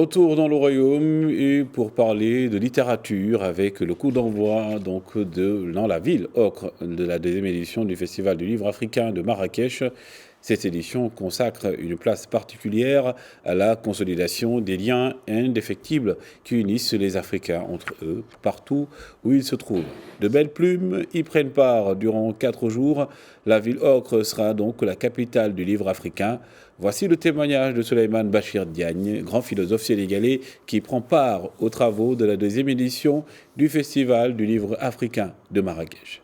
Retour dans le royaume et pour parler de littérature avec le coup d'envoi dans la ville ocre de la deuxième édition du Festival du livre africain de Marrakech. Cette édition consacre une place particulière à la consolidation des liens indéfectibles qui unissent les Africains entre eux partout où ils se trouvent. De belles plumes y prennent part durant 4 jours. La ville ocre sera donc la capitale du livre africain. Voici le témoignage de Souleymane Bachir Diagne, grand philosophe sénégalais qui prend part aux travaux de la deuxième édition du Festival du livre africain de Marrakech.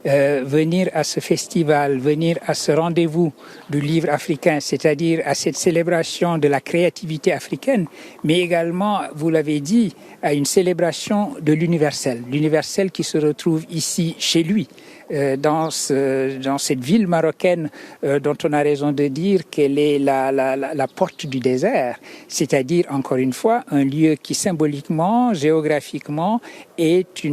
Venir à ce festival, venir à ce rendez-vous du livre africain, c'est-à-dire à cette célébration de la créativité africaine, mais également, vous l'avez dit, à une célébration de l'universel qui se retrouve ici, chez lui, dans cette ville marocaine dont on a raison de dire qu'elle est la porte du désert, c'est-à-dire, encore une fois, un lieu qui symboliquement, géographiquement, est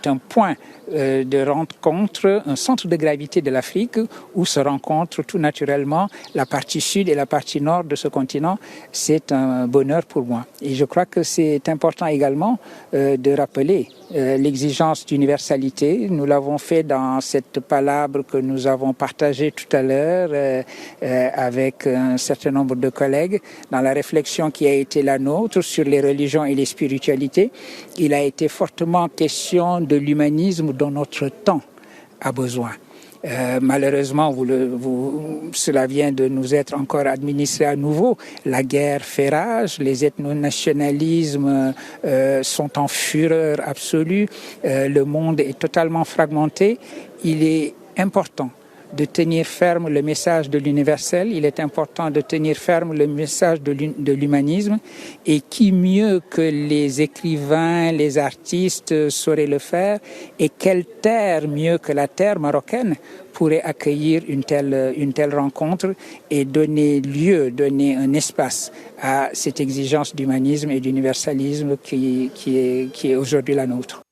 un point de rencontre, un centre de gravité de l'Afrique où se rencontrent tout naturellement la partie sud et la partie nord de ce continent. C'est un bonheur pour moi. Et je crois que c'est important également de rappeler l'exigence d'universalité. Nous l'avons fait dans cette palabre que nous avons partagée tout à l'heure avec un certain nombre de collègues dans la réflexion qui a été la nôtre sur les religions et les spiritualités. Il a été fortement question de l'humanisme dont notre temps a besoin. Malheureusement, cela vient de nous être encore administré à nouveau. La guerre fait rage, les ethno-nationalismes sont en fureur absolue, le monde est totalement fragmenté. Il est important de tenir ferme le message de l'universel, il est important de tenir ferme le message de l'humanisme, et qui mieux que les écrivains, les artistes sauraient le faire, et quelle terre mieux que la terre marocaine pourrait accueillir une telle rencontre et donner un espace à cette exigence d'humanisme et d'universalisme qui est aujourd'hui la nôtre.